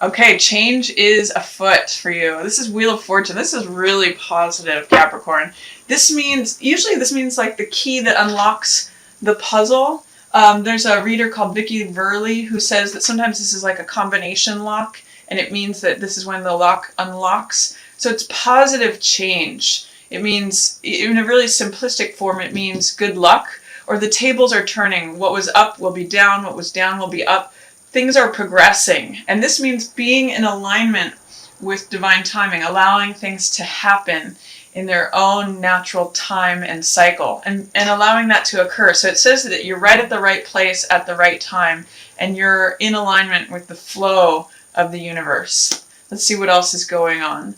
Okay, change is afoot for you. This is Wheel of Fortune. This is really positive, Capricorn. Usually this means like the key that unlocks the puzzle. There's a reader called Vicky Verley who says that sometimes this is like a combination lock, and it means that this is when the lock unlocks. So it's positive change. It means, in a really simplistic form, it means good luck, or the tables are turning. What was up will be down, what was down will be up. Things are progressing, and this means being in alignment with divine timing, allowing things to happen in their own natural time and cycle, and allowing that to occur. So it says that you're right at the right place at the right time, and you're in alignment with the flow of the universe. Let's see what else is going on.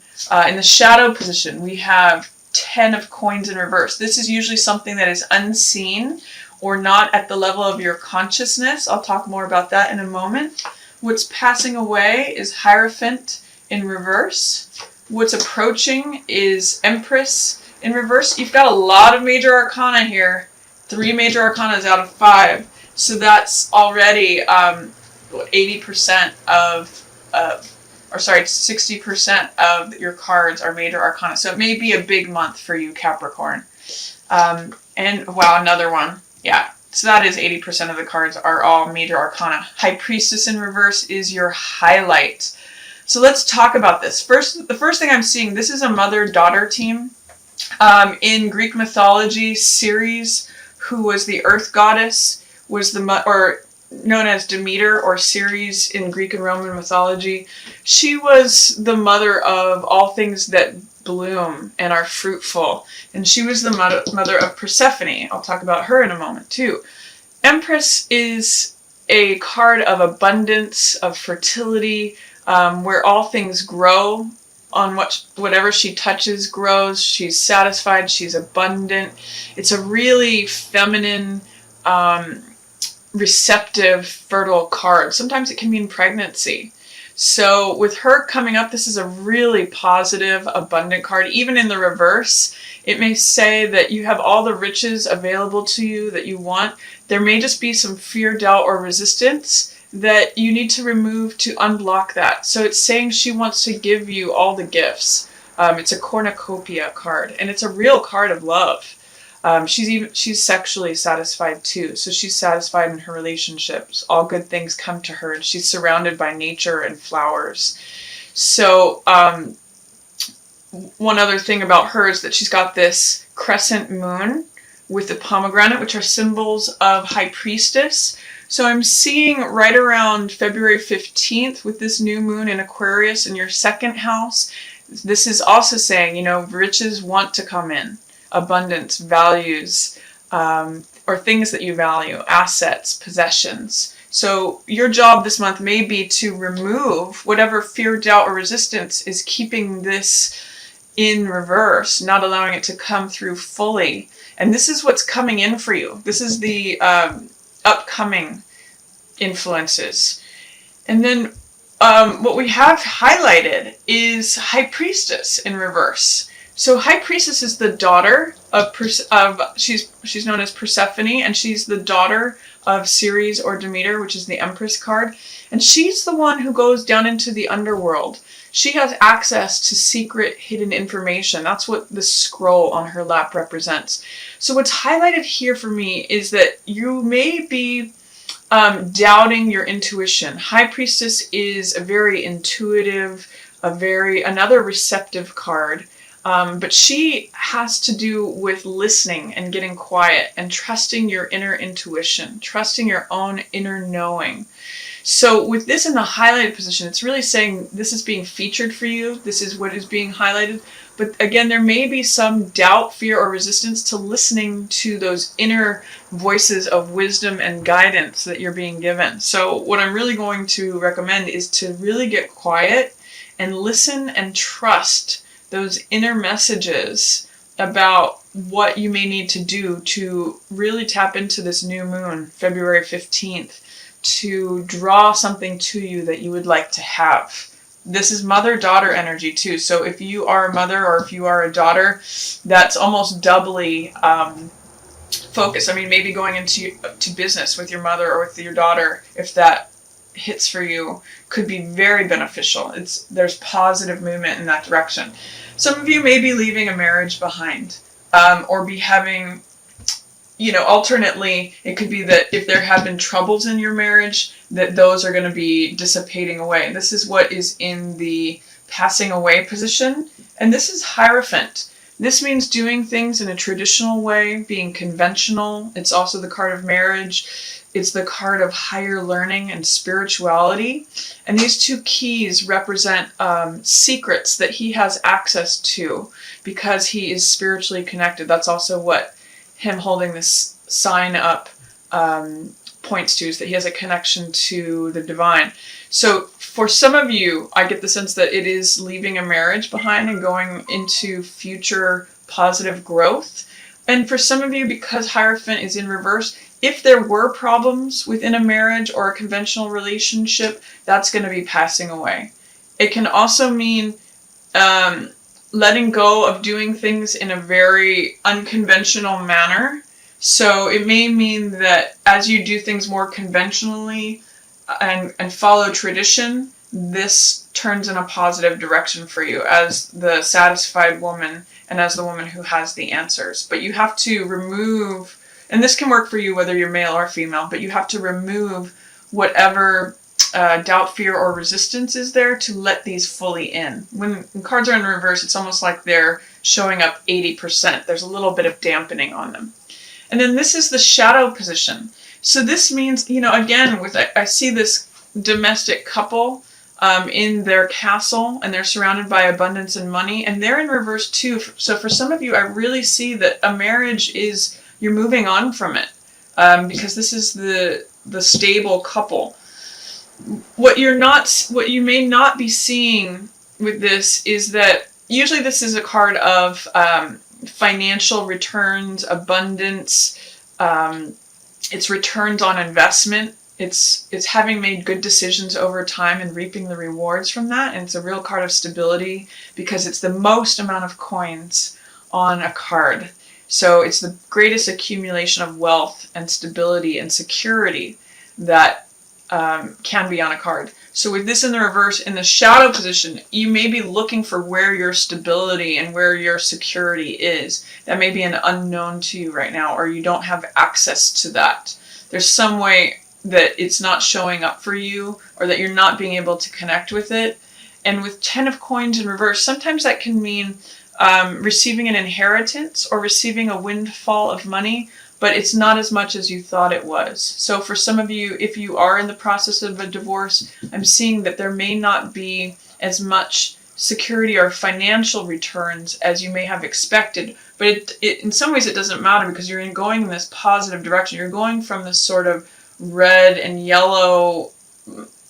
In the shadow position, we have 10 of coins in reverse. This is usually something that is unseen or not at the level of your consciousness. I'll talk more about that in a moment. What's passing away is Hierophant in reverse. What's approaching is Empress in reverse. You've got a lot of major arcana here. 3 major arcanas out of 5. So that's already 80% of 60% of your cards are major arcana. So it may be a big month for you, Capricorn. And wow, another one. Yeah, so that is 80% of the cards are all major arcana. High Priestess in reverse is your highlight. So let's talk about this. The first thing I'm seeing, this is a mother-daughter team. In Greek mythology, Ceres, who was the earth goddess, was or known as Demeter or Ceres in Greek and Roman mythology. She was the mother of all things that bloom and are fruitful, and she was the mother of Persephone. I'll talk about her in a moment too. Empress is a card of abundance, of fertility, where all things grow. On whatever she touches grows. She's satisfied, she's abundant. It's a really feminine, receptive, fertile card. Sometimes it can mean pregnancy. So with her coming up, this is a really positive, abundant card. Even in the reverse, it may say that you have all the riches available to you that you want. There may just be some fear, doubt, or resistance that you need to remove to unblock that. So it's saying she wants to give you all the gifts. It's a cornucopia card, and it's a real card of love. She's sexually satisfied too, so she's satisfied in her relationships. All good things come to her, and she's surrounded by nature and flowers. So one other thing about her is that she's got this crescent moon with the pomegranate, which are symbols of High Priestess. So I'm seeing right around February 15th with this new moon in Aquarius in your second house. This is also saying, riches want to come in. Abundance, values, or things that you value, assets, possessions. So your job this month may be to remove whatever fear, doubt, or resistance is keeping this in reverse, not allowing it to come through fully. And this is what's coming in for you. This is the upcoming influences. And then what we have highlighted is High Priestess in reverse. So High Priestess is the daughter of she's known as Persephone, and she's the daughter of Ceres or Demeter, which is the Empress card. And she's the one who goes down into the underworld. She has access to secret hidden information. That's what the scroll on her lap represents. So what's highlighted here for me is that you may be doubting your intuition. High Priestess is a very intuitive, another receptive card. But she has to do with listening and getting quiet and trusting your inner intuition, trusting your own inner knowing. So with this in the highlighted position, it's really saying this is being featured for you. This is what is being highlighted. But again, there may be some doubt, fear, or resistance to listening to those inner voices of wisdom and guidance that you're being given. So what I'm really going to recommend is to really get quiet and listen and trust those inner messages about what you may need to do to really tap into this new moon, February 15th, to draw something to you that you would like to have. This is mother-daughter energy too. So if you are a mother or if you are a daughter, that's almost doubly focused. I mean, maybe going into business with your mother or with your daughter, if that hits for you could be very beneficial. There's positive movement in that direction. Some of you may be leaving a marriage behind, or be having, alternately, it could be that if there have been troubles in your marriage, that those are going to be dissipating away. This is what is in the passing away position, and this is Hierophant. This means doing things in a traditional way, being conventional. It's also the card of marriage. It's the card of higher learning and spirituality. And these two keys represent secrets that he has access to because he is spiritually connected. That's also what him holding this sign up points to, is that he has a connection to the divine. So for some of you, I get the sense that it is leaving a marriage behind and going into future positive growth. And for some of you, because Hierophant is in reverse, if there were problems within a marriage or a conventional relationship, that's going to be passing away. It can also mean letting go of doing things in a very unconventional manner. So it may mean that as you do things more conventionally and follow tradition, this turns in a positive direction for you as the satisfied woman and as the woman who has the answers. But you have to remove, and this can work for you whether you're male or female, but you have to remove whatever doubt, fear, or resistance is there to let these fully in. When cards are in reverse, it's almost like they're showing up 80%. There's a little bit of dampening on them. And then this is the shadow position. So this means, again, I see this domestic couple in their castle, and they're surrounded by abundance and money, and they're in reverse too. So for some of you, I really see that a marriage is, you're moving on from it, because this is the stable couple. What you may not be seeing with this is that usually this is a card of financial returns, abundance. It's returns on investment. It's having made good decisions over time and reaping the rewards from that. And it's a real card of stability because it's the most amount of coins on a card. So it's the greatest accumulation of wealth and stability and security that can be on a card. So with this in the reverse, in the shadow position, you may be looking for where your stability and where your security is. That may be an unknown to you right now, or you don't have access to that. There's some way that it's not showing up for you, or that you're not being able to connect with it. And with 10 of coins in reverse, sometimes that can mean receiving an inheritance or receiving a windfall of money, but it's not as much as you thought it was. So for some of you, if you are in the process of a divorce, I'm seeing that there may not be as much security or financial returns as you may have expected. But it in some ways it doesn't matter, because you're going in this positive direction. You're going from this sort of red and yellow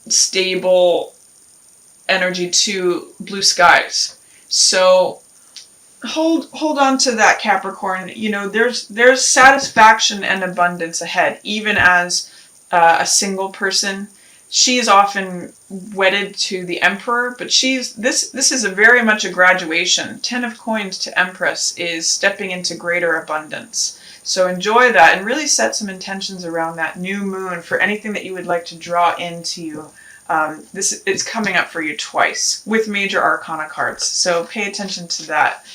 stable energy to blue skies. So hold on to that, Capricorn. There's satisfaction and abundance ahead, even as a single person. She is often wedded to the Emperor, but this is a very much a graduation. 10 of coins to Empress is stepping into greater abundance. So enjoy that and really set some intentions around that new moon for anything that you would like to draw into you. It's coming up for you twice with major arcana cards. So pay attention to that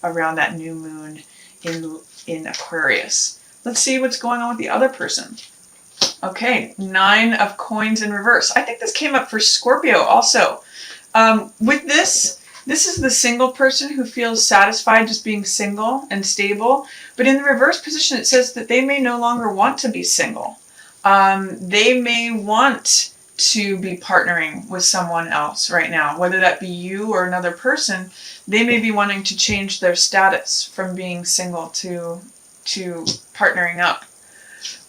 around that new moon in Aquarius. Let's see what's going on with the other person. Okay, 9 of coins in reverse. I think this came up for Scorpio also. With this is the single person who feels satisfied just being single and stable. But in the reverse position, it says that they may no longer want to be single. They may want to be partnering with someone else right now, whether that be you or another person. They may be wanting to change their status from being single to partnering up.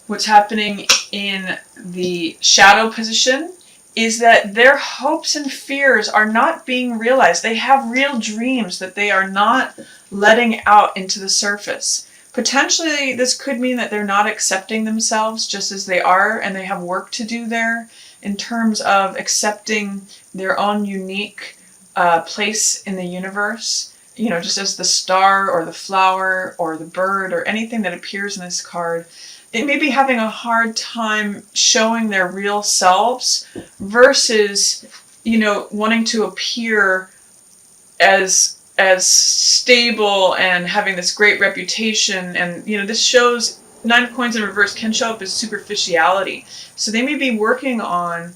What's happening in the shadow position is that their hopes and fears are not being realized. They have real dreams that they are not letting out into the surface. Potentially, this could mean that they're not accepting themselves just as they are, and they have work to do there in terms of accepting their own unique place in the universe. Just as the star or the flower or the bird or anything that appears in this card, it may be having a hard time showing their real selves versus, wanting to appear as stable and having this great reputation. And this shows Nine of Coins in reverse can show up as superficiality. So they may be working on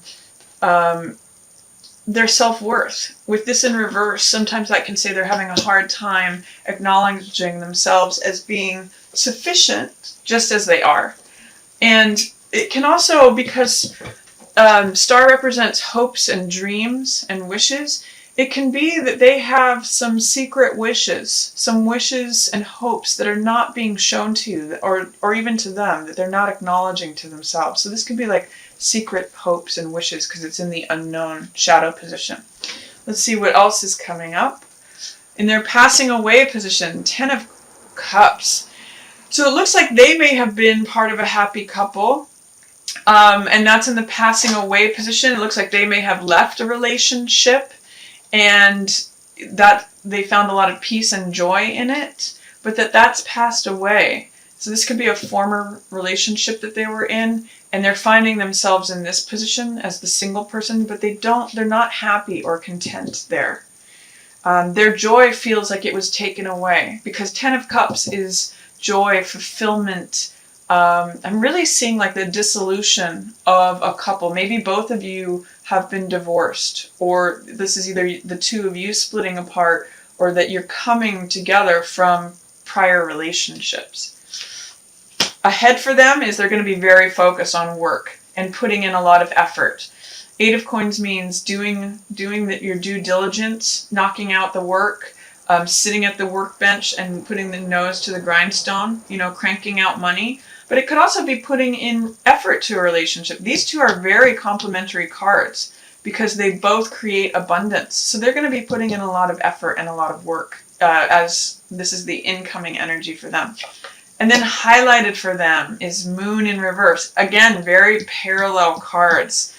their self-worth. With this in reverse, sometimes that can say they're having a hard time acknowledging themselves as being sufficient just as they are. And it can also, because star represents hopes and dreams and wishes, it can be that they have some secret wishes, some wishes and hopes that are not being shown to you, or even to them, that they're not acknowledging to themselves. So this could be like secret hopes and wishes because it's in the unknown shadow position. Let's see what else is coming up. In their passing away position, 10 of Cups. So it looks like they may have been part of a happy couple. And that's in the passing away position. It looks like they may have left a relationship and that they found a lot of peace and joy in it, but that's passed away. So this could be a former relationship that they were in, and they're finding themselves in this position as the single person, but they're not happy or content there. Their joy feels like it was taken away because 10 of Cups is joy, fulfillment. I'm really seeing like the dissolution of a couple. Maybe both of you have been divorced, or this is either the two of you splitting apart, or that you're coming together from prior relationships. Ahead for them is they're going to be very focused on work and putting in a lot of effort. 8 of Coins means doing your due diligence, knocking out the work, sitting at the workbench and putting the nose to the grindstone, cranking out money. But it could also be putting in effort to a relationship. These two are very complementary cards because they both create abundance. So they're going to be putting in a lot of effort and a lot of work as this is the incoming energy for them. And then highlighted for them is Moon in reverse. Again, very parallel cards.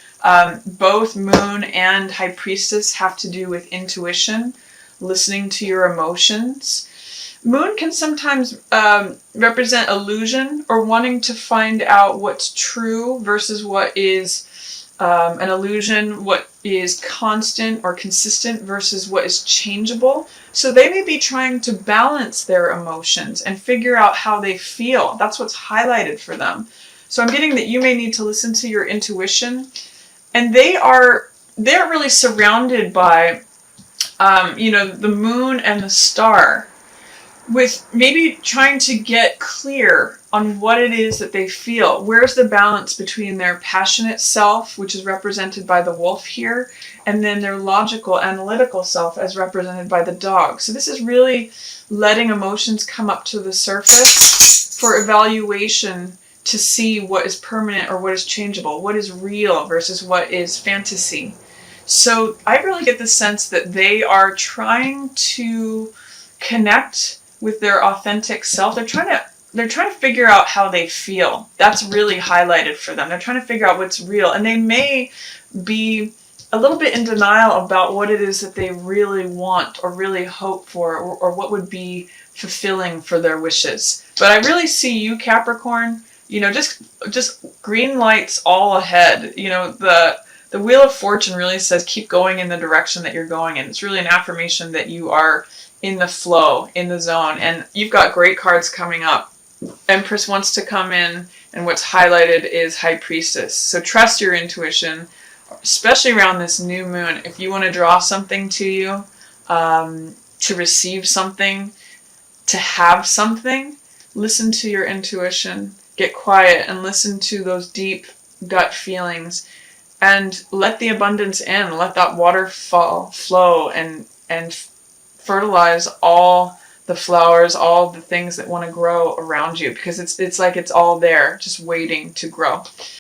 Both Moon and High Priestess have to do with intuition, listening to your emotions. Moon can sometimes represent illusion or wanting to find out what's true versus what is an illusion, what is constant or consistent versus what is changeable. So they may be trying to balance their emotions and figure out how they feel. That's what's highlighted for them. So I'm getting that you may need to listen to your intuition. And they're really surrounded by, the moon and the star, with maybe trying to get clear on what it is that they feel. Where's the balance between their passionate self, which is represented by the wolf here, and then their logical, analytical self as represented by the dog. So this is really letting emotions come up to the surface for evaluation to see what is permanent or what is changeable, what is real versus what is fantasy. So I really get the sense that they are trying to connect with their authentic self. They're trying to figure out how they feel. That's really highlighted for them. They're trying to figure out what's real. And they may be a little bit in denial about what it is that they really want or really hope for, or what would be fulfilling for their wishes. But I really see you, Capricorn, just green lights all ahead. The Wheel of Fortune really says keep going in the direction that you're going in. It's really an affirmation that you are in the flow, in the zone, and you've got great cards coming up. Empress wants to come in, and what's highlighted is High Priestess. So trust your intuition, especially around this new moon. If you want to draw something to you, to receive something, to have something, listen to your intuition, get quiet and listen to those deep gut feelings, and let the abundance in, let that waterfall flow and fertilize all the flowers, all the things that want to grow around you, because it's like it's all there just waiting to grow.